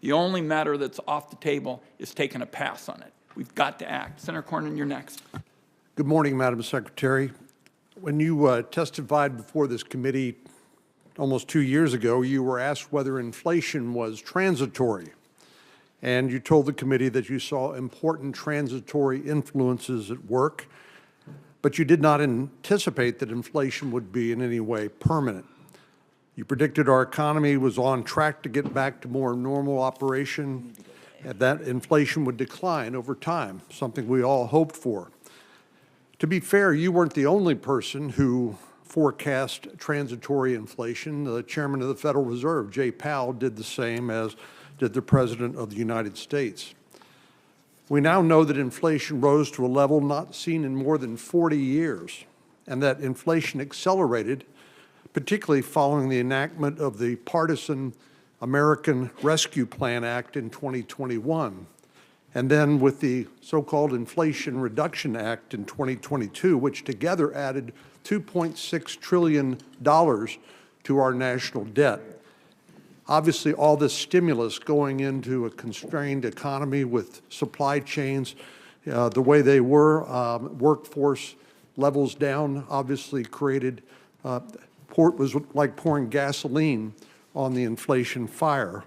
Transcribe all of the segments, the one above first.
The only matter that's off the table is taking a pass on it. We've got to act. Senator Cornyn, you're next. Good morning, Madam Secretary. When you testified before this committee almost 2 years ago, you were asked whether inflation was transitory. And you told the committee that you saw important transitory influences at work, but you did not anticipate that inflation would be in any way permanent. You predicted our economy was on track to get back to more normal operation, and that inflation would decline over time, something we all hoped for. To be fair, you weren't the only person who forecast transitory inflation. The chairman of the Federal Reserve, Jay Powell, did the same, as did the President of the United States. We now know that inflation rose to a level not seen in more than 40 years, and that inflation accelerated, particularly following the enactment of the partisan American Rescue Plan Act in 2021, and then with the so-called Inflation Reduction Act in 2022, which together added $2.6 trillion to our national debt. Obviously, all this stimulus going into a constrained economy with supply chains the way they were, workforce levels down, obviously created, was like pouring gasoline on the inflation fire.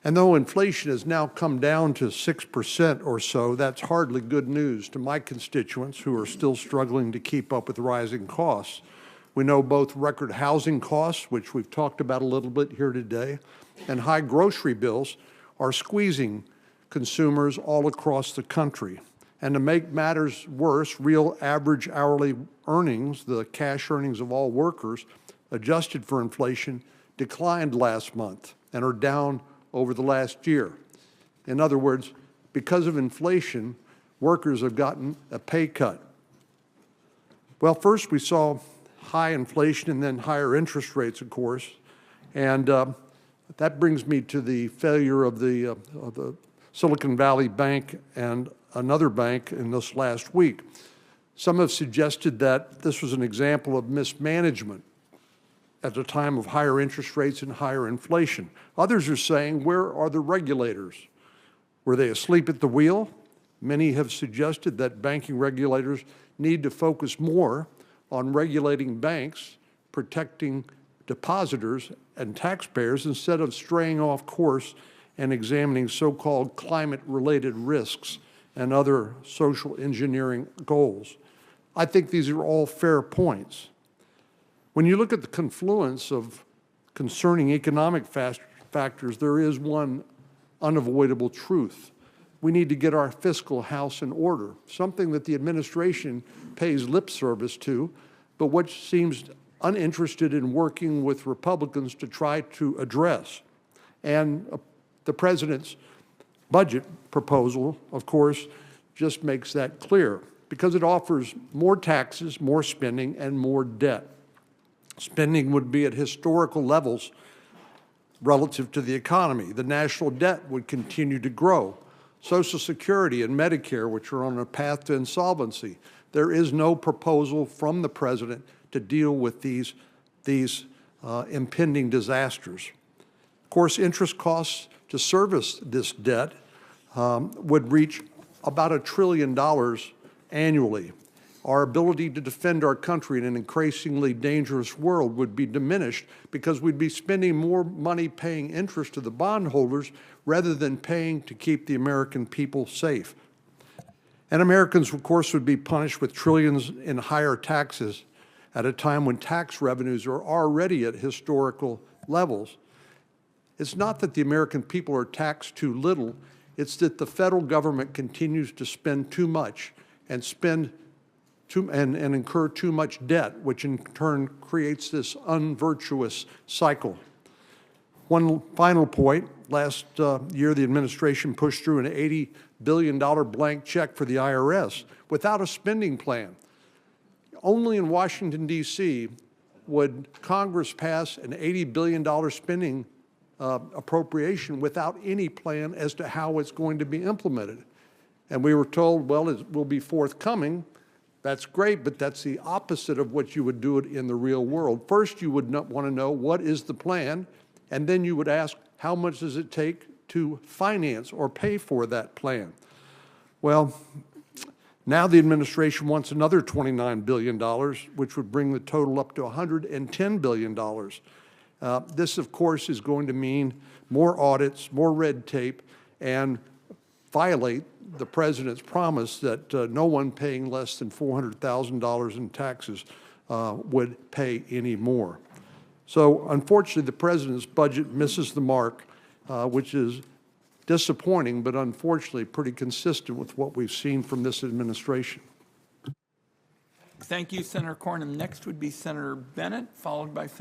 And though inflation has now come down to 6% or so, that's hardly good news to my constituents who are still struggling to keep up with rising costs. We know both record housing costs, which we've talked about a little bit here today, and high grocery bills are squeezing consumers all across the country. And to make matters worse, real average hourly earnings, the cash earnings of all workers, adjusted for inflation, declined last month and are down over the last year. In other words, because of inflation, workers have gotten a pay cut. Well, first we saw high inflation and then higher interest rates, of course, and that brings me to the failure of the Silicon Valley Bank and another bank in this last week. Some have suggested that this was an example of mismanagement at a time of higher interest rates and higher inflation. Others are saying, where are the regulators? Were they asleep at the wheel? Many have suggested that banking regulators need to focus more on regulating banks, protecting depositors and taxpayers, instead of straying off course and examining so-called climate-related risks and other social engineering goals. I think these are all fair points. When you look at the confluence of concerning economic factors, there is one unavoidable truth. We need to get our fiscal house in order, something that the administration pays lip service to, but which seems uninterested in working with Republicans to try to address. And the president's budget proposal, of course, just makes that clear, because it offers more taxes, more spending, and more debt. Spending would be at historical levels relative to the economy. The national debt would continue to grow. Social Security and Medicare, which are on a path to insolvency. There is no proposal from the president to deal with these impending disasters. Of course, interest costs to service this debt would reach about $1 trillion annually. Our ability to defend our country in an increasingly dangerous world would be diminished because we'd be spending more money paying interest to the bondholders rather than paying to keep the American people safe. And Americans, of course, would be punished with trillions in higher taxes at a time when tax revenues are already at historical levels. It's not that the American people are taxed too little, it's that the federal government continues to spend too much and incur too much debt, which in turn creates this unvirtuous cycle. One final point, last year the administration pushed through an $80 billion blank check for the IRS without a spending plan. Only in Washington, D.C. would Congress pass an $80 billion spending appropriation without any plan as to how it's going to be implemented. And we were told, well, it will be forthcoming. That's great, but that's the opposite of what you would do it in the real world. First, you would want to know what is the plan, and then you would ask, how much does it take to finance or pay for that plan. Well, now the administration wants another $29 billion, which would bring the total up to $110 billion. This, of course, is going to mean more audits, more red tape, and violate the president's promise that no one paying less than $400,000 in taxes would pay any more. So, unfortunately, the president's budget misses the mark, which is disappointing, but unfortunately pretty consistent with what we've seen from this administration. Thank you, Senator Cornyn. Next would be Senator Bennett, followed by Senator